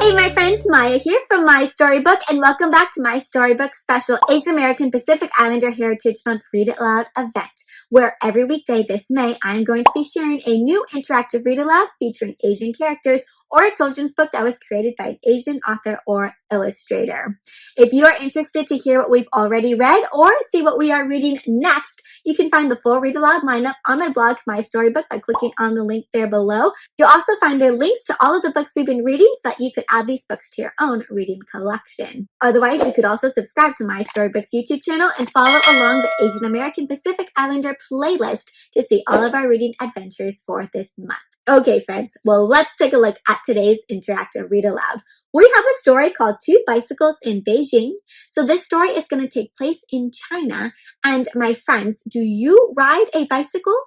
Hey my friends, Maya here from MaiStoryBook, and welcome back to MaiStoryBook special Asian American Pacific Islander Heritage Month Read It Loud event, where every weekday this May I'm going to be sharing a new interactive read aloud featuring Asian characters or a children's book that was created by an Asian author or illustrator. If you are interested to hear what we've already read or see what we are reading next, you can find the full read aloud lineup on my blog, MaiStoryBook, by clicking on the link there below. You'll also find their links to all of the books we've been reading so that you could add these books to your own reading collection. Otherwise, you could also subscribe to MaiStoryBook's YouTube channel and follow along the Asian American Pacific Islander playlist to see all of our reading adventures for this month. Okay, friends, well, let's take a look at today's interactive read aloud. We have a story called Two Bicycles in Beijing. So this story is going to take place in China. And my friends, do you ride a bicycle?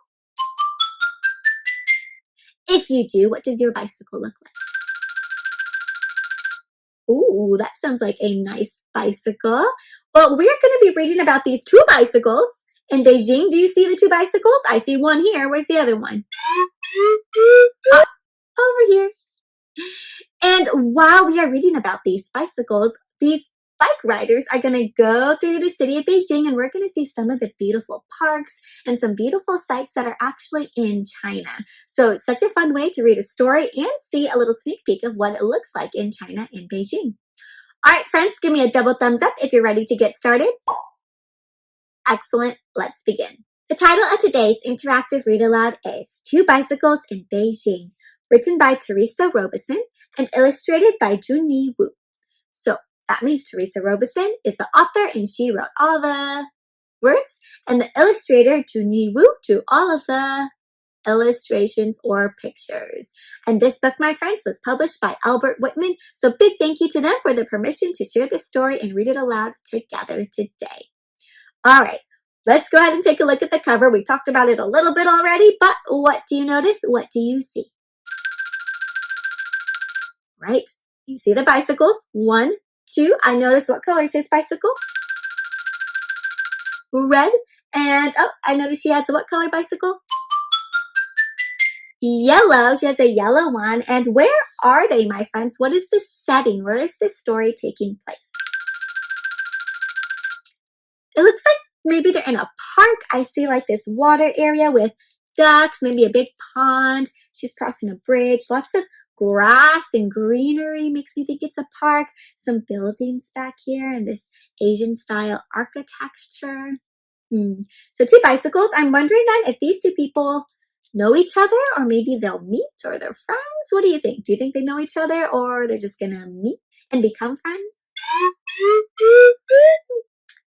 If you do, what does your bicycle look like? Ooh, that sounds like a nice bicycle. Well, we're going to be reading about these two bicycles in Beijing. Do you see the two bicycles? I see one here. Where's the other one? Over here. And while we are reading about these bicycles, these bike riders are going to go through the city of Beijing, and we're going to see some of the beautiful parks and some beautiful sights that are actually in China. So it's such a fun way to read a story and see a little sneak peek of what it looks like in China in Beijing. All right, friends, give me a double thumbs up if you're ready to get started. Excellent. Let's begin. The title of today's interactive read aloud is Two Bicycles in Beijing, written by Teresa Robeson and illustrated by Junyi Wu. So that means Teresa Robeson is the author and she wrote all the words, and the illustrator Junyi Wu drew all of the illustrations or pictures. And this book, my friends, was published by Albert Whitman. So big thank you to them for the permission to share this story and read it aloud together today. All right, let's go ahead and take a look at the cover. We talked about it a little bit already, but what do you notice? What do you see? Right, you see the bicycles. 1, 2. I notice what color is his bicycle? Red. And oh, I notice she has a what color bicycle? Yellow. She has a yellow one. And where are they, my friends? What is the setting? Where is this story taking place? It looks like maybe they're in a park. I see like this water area with ducks, maybe a big pond. She's crossing a bridge. Lots of grass and greenery makes me think it's a park. Some buildings back here and this Asian style architecture. So two bicycles. I'm wondering then if these two people know each other, or maybe they'll meet, or they're friends. What do you think? Do you think they know each other, or they're just gonna meet and become friends?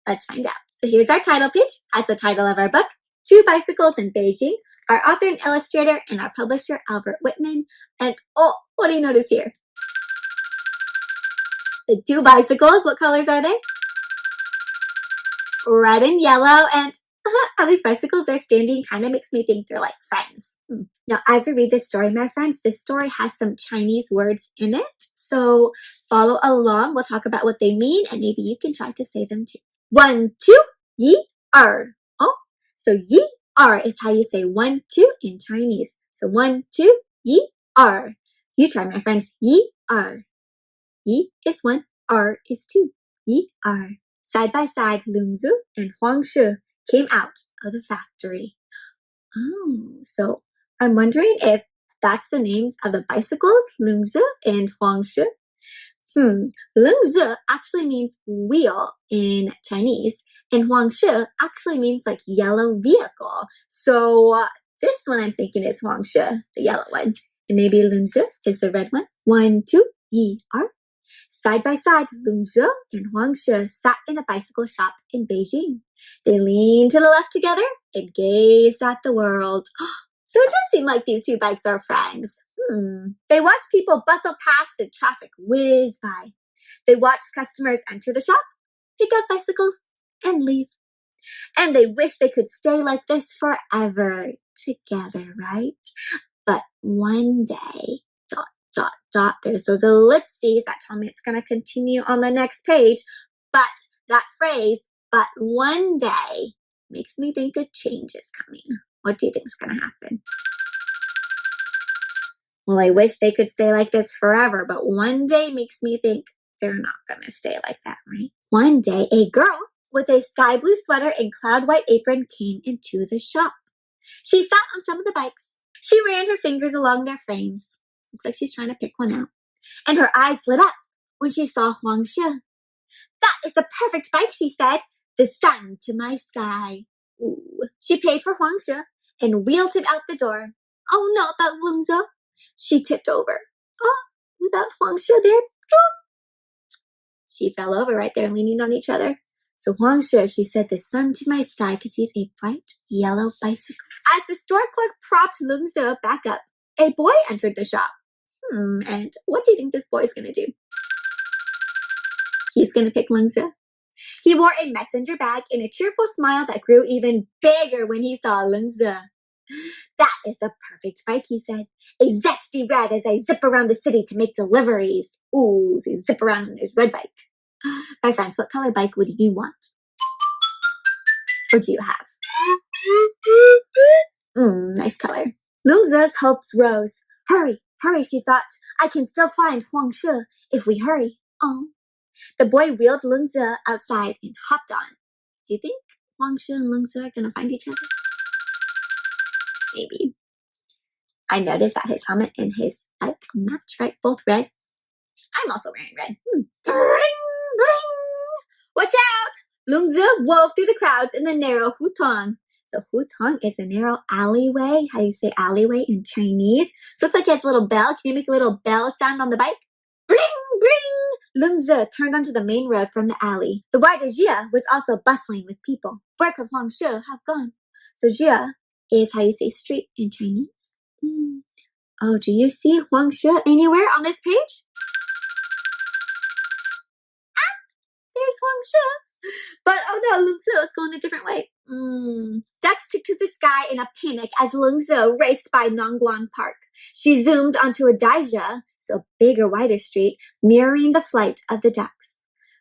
Let's find out. So here's our title page. Has the title of our book, Two Bicycles in Beijing. Our author and illustrator and our publisher, Albert Whitman. And oh, what do you notice here? The two bicycles, what colors are they? Red and yellow. And how these bicycles are standing kind of makes me think they're like friends. Now, as we read this story, my friends, this story has some Chinese words in it. So follow along. We'll talk about what they mean, and maybe you can try to say them too. 1, 2, 1, 2. Oh, so 1, 2 is how you say 1, 2 in Chinese. So 1, 2, 1, 2. You try, my friends. 1, 2. 1 is 1, 2 is 2. 1, 2. Side by side, Lung Zhu and Huang Shi came out of the factory. Oh, so I'm wondering if that's the names of the bicycles, Lung Zhu and Huang Shi. Lung Zhu actually means wheel in Chinese, and Huang Shi actually means like yellow vehicle. So this one I'm thinking is Huang Shi, the yellow one. And maybe Lung Zhu is the red one. 1, 2, 1, 2. Side by side, Lung Zhu and Huang Shi sat in a bicycle shop in Beijing. They leaned to the left together and gazed at the world. So it does seem like these two bikes are friends. They watched people bustle past and traffic whiz by. They watched customers enter the shop, pick up bicycles, and leave. And they wish they could stay like this forever together, right? But one day, ... There's those ellipses that tell me it's going to continue on the next page. But that phrase, but one day, makes me think a change is coming. What do you think is going to happen? Well, I wish they could stay like this forever, but one day makes me think they're not going to stay like that, right? One day, a girl with a sky blue sweater and cloud white apron came into the shop. She sat on some of the bikes. She ran her fingers along their frames. Looks like she's trying to pick one out. And her eyes lit up when she saw Huang Shi. That is the perfect bike, she said. The sun to my sky. Ooh. She paid for Huang Shi and wheeled him out the door. Oh, not that Lung Zhe. She tipped over. Oh, without Huang Shi there. She fell over right there, leaning on each other. So Huang Shi, she said, the sun to my sky because he's a bright yellow bicycle. As the store clerk propped Lung Zhe back up, a boy entered the shop. And what do you think this boy is going to do? He's going to pick Lung Zhe. He wore a messenger bag and a cheerful smile that grew even bigger when he saw Lung Zhe. That is the perfect bike, he said. A zesty red as I zip around the city to make deliveries. Ooh, so you zip around on his red bike. My friends, what color bike would you want? Or do you have? Nice color. Lung Zhe's hopes rose. Hurry, hurry, she thought. I can still find Huang Shi if we hurry. Oh. The boy wheeled Lung Zhe outside and hopped on. Do you think Huang Shi and Lung Zhe are going to find each other? Maybe. I noticed that his helmet and his bike match, right? Both red. I'm also wearing red. Bling, bling. Watch out! Lung Zhe wove through the crowds in the narrow hutong. So hutong is a narrow alleyway. How do you say alleyway in Chinese? So it looks like it has a little bell. Can you make a little bell sound on the bike? Bling, bling! Lung Zhe turned onto the main road from the alley. The wider Jia was also bustling with people. Where could Huang Shi have gone? So Jia is how you say street in Chinese. Oh, do you see Huang Shi anywhere on this page? There's Huang Shi. But oh no, Lung Zhe is going a different way. Ducks took to the sky in a panic as Lung Zhe raced by Nongguan Park. She zoomed onto a daijia, so bigger, wider street, mirroring the flight of the ducks.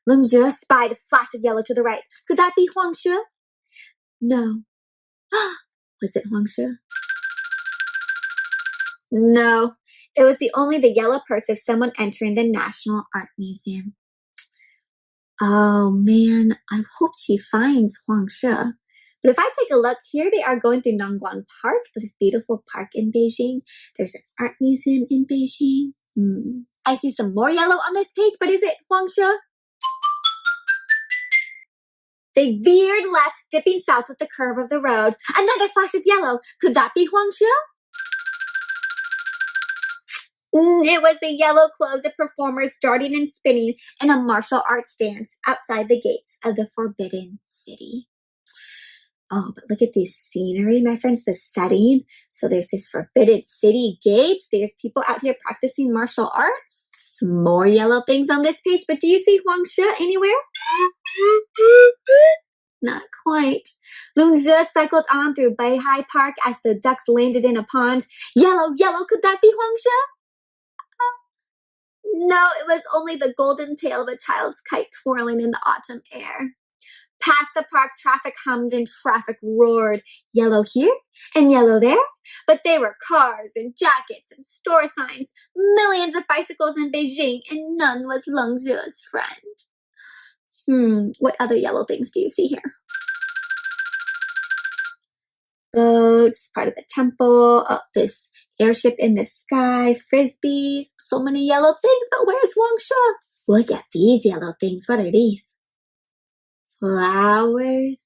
Lung Zhe spied a flash of yellow to the right. Could that be Huang Shi? No. Was it Huang Shi? No. It was only the yellow purse of someone entering the National Art Museum. Oh man, I hope she finds Huang Shi. But if I take a look, here they are going through Nongguan Park, this beautiful park in Beijing. There's an art museum in Beijing. I see some more yellow on this page, but is it Huang Shi? They veered left, dipping south with the curve of the road. Another flash of yellow. Could that be Huang Shi? It was the yellow clothes of performers darting and spinning in a martial arts dance outside the gates of the Forbidden City. Oh, but look at this scenery, my friends, the setting. So there's this Forbidden City gates. There's people out here practicing martial arts. Some more yellow things on this page, but do you see Huang Shi anywhere? Not quite. Lung Zhe cycled on through Beihai Park as the ducks landed in a pond. Yellow, yellow, could that be Huang Shi? No, it was only the golden tail of a child's kite twirling in the autumn air. Past the park, traffic hummed and traffic roared. Yellow here and yellow there. But they were cars and jackets and store signs, millions of bicycles in Beijing, and none was Lung Zhe's friend. What other yellow things do you see here? Boats, part of the temple, this airship in the sky, frisbees, so many yellow things, but where's Huang Shi? Look at these yellow things. What are these? Flowers.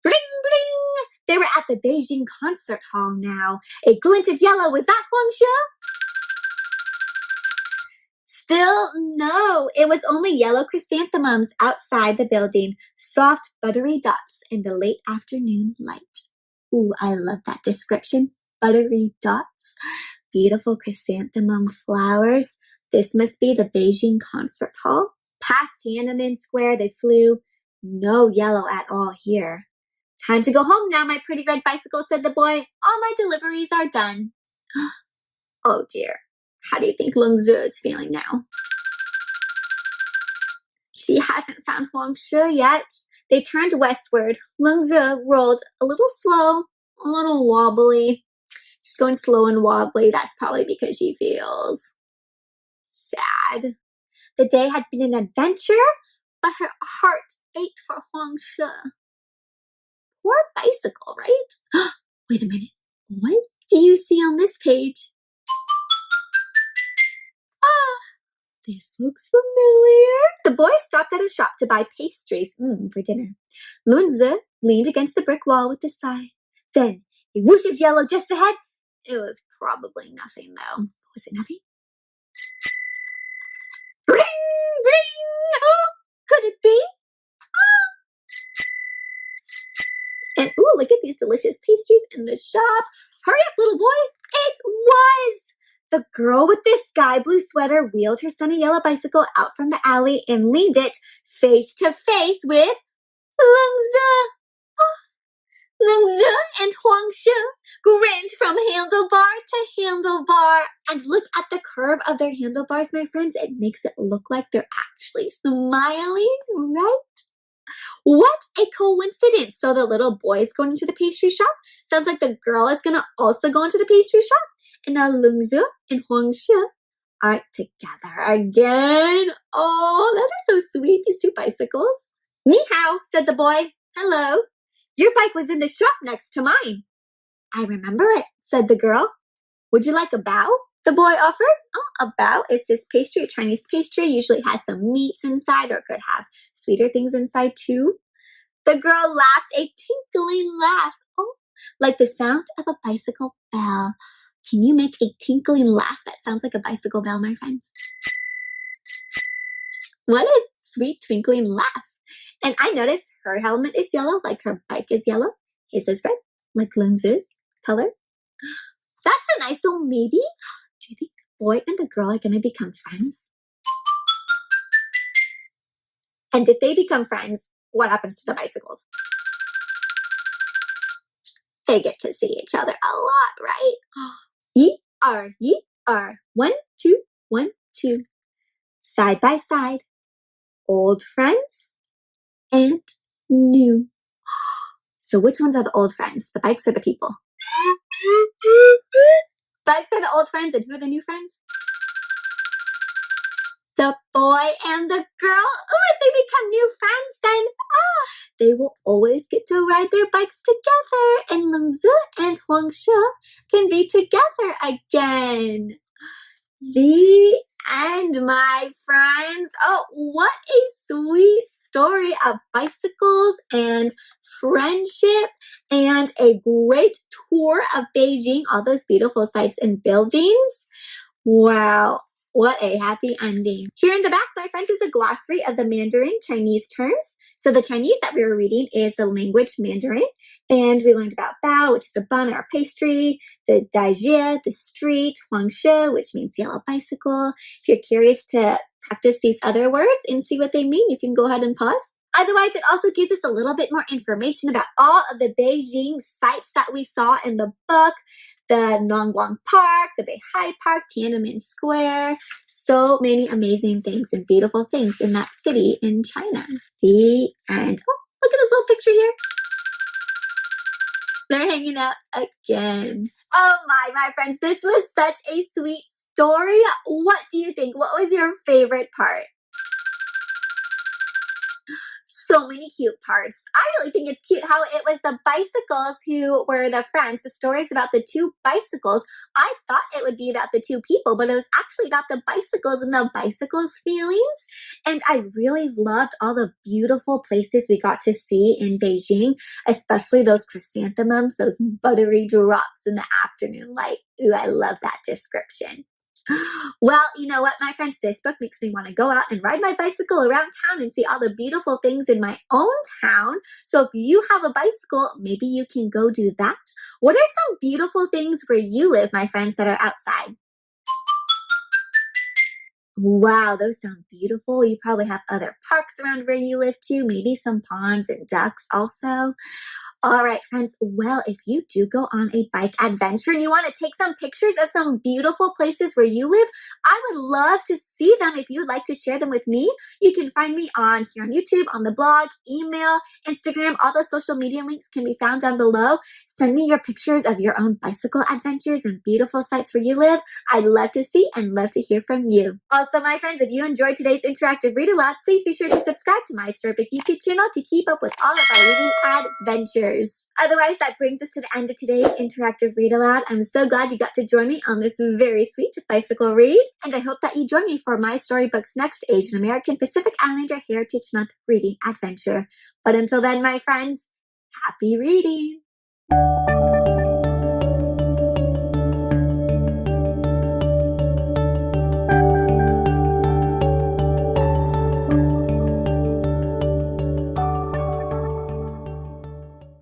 Bling, bling! They were at the Beijing concert hall now. A glint of yellow. Was that Huang Shi? Still no. It was only yellow chrysanthemums outside the building. Soft, buttery dots in the late afternoon light. Ooh, I love that description. Buttery dots. Beautiful chrysanthemum flowers. This must be the Beijing concert hall. Past Tiananmen Square they flew. No yellow at all here. Time to go home now, my pretty red bicycle, said the boy. All my deliveries are done. Oh dear. How do you think Lung Zhe is feeling now? She hasn't found Huang Shi yet. They turned westward. Lung Zhe rolled a little slow, a little wobbly. She's going slow and wobbly. That's probably because she feels sad. The day had been an adventure, but her heart ached for Huangshe. Poor bicycle, right? Wait a minute. What do you see on this page? This looks familiar. The boy stopped at a shop to buy pastries for dinner. Lunzi leaned against the brick wall with a sigh. Then a whoosh of yellow just ahead. It was probably nothing, though. Was it nothing? Ring, ring! Oh, could it be? And ooh, look at these delicious pastries in the shop. Hurry up, little boy. It was! The girl with the sky blue sweater wheeled her sunny yellow bicycle out from the alley and leaned it face to face with Lungzi. Lungzi and Huangshe grinned from handlebar to handlebar. And look at the curve of their handlebars, my friends. It makes it look like they're actually smiling, right? What a coincidence. So the little boy is going into the pastry shop. Sounds like the girl is going to also go into the pastry shop. And now Lungzi and Huangshe are together again. Oh, that is so sweet, these two bicycles. Ni hao, said the boy. Hello. Your bike was in the shop next to mine. I remember it, said the girl. Would you like a bao? The boy offered. Oh, a bao is this pastry, a Chinese pastry. Usually has some meats inside or could have sweeter things inside too. The girl laughed a tinkling laugh. Oh, like the sound of a bicycle bell. Can you make a tinkling laugh that sounds like a bicycle bell, my friends? What a sweet twinkling laugh. And I noticed her helmet is yellow, like her bike is yellow. His is red, like Lungzi's color. That's so nice. So maybe, do you think the boy and the girl are going to become friends? And if they become friends, what happens to the bicycles? They get to see each other a lot, right? Ye are. 1, 2, 1, 2. Side by side. Old friends and new. So which ones are the old friends? The bikes or the people? Bikes are the old friends, and who are the new friends? The boy and the girl. Oh, if they become new friends, then they will always get to ride their bikes together, and Lungzi and Huangshe can be together again. The end, my friends. Oh, what a sweet story of bicycles and friendship and a great tour of Beijing, all those beautiful sights and buildings. Wow, what a happy ending. Here in the back, my friends, is a glossary of the Mandarin Chinese terms. So the Chinese that we were reading is the language Mandarin. And we learned about bao, which is a bun or a pastry, the daijie, the street, huangshe, which means yellow bicycle. If you're curious to practice these other words and see what they mean, you can go ahead and pause. Otherwise, it also gives us a little bit more information about all of the Beijing sites that we saw in the book. The Nongguang Park, the Beihai Park, Tiananmen Square. So many amazing things and beautiful things in that city in China. The end. Oh, look at this little picture here. They're hanging out again. Oh my friends, this was such a sweet story. What do you think? What was your favorite part? So many cute parts. I really think it's cute how it was the bicycles who were the friends. The stories about the two bicycles. I thought it would be about the two people, but it was actually about the bicycles and the bicycles' feelings. And I really loved all the beautiful places we got to see in Beijing, especially those chrysanthemums, those buttery drops in the afternoon light. Ooh, I love that description. Well, you know what, my friends? This book makes me want to go out and ride my bicycle around town and see all the beautiful things in my own town. So if you have a bicycle, maybe you can go do that. What are some beautiful things where you live, my friends, that are outside? Wow, those sound beautiful. You probably have other parks around where you live too, maybe some ponds and ducks also. All right, friends. Well, if you do go on a bike adventure and you want to take some pictures of some beautiful places where you live, I would love to see them. If you would like to share them with me, you can find me here on YouTube, on the blog, email, Instagram. All the social media links can be found down below. Send me your pictures of your own bicycle adventures and beautiful sites where you live. I'd love to see and love to hear from you. Also, my friends, if you enjoyed today's interactive read aloud, please be sure to subscribe to my MaiStoryBook YouTube channel to keep up with all of our reading adventures. Otherwise, that brings us to the end of today's interactive read aloud. I'm so glad you got to join me on this very sweet bicycle read, and I hope that you join me for MaiStoryBook's next Asian American Pacific Islander Heritage Month reading adventure. But until then, my friends, happy reading!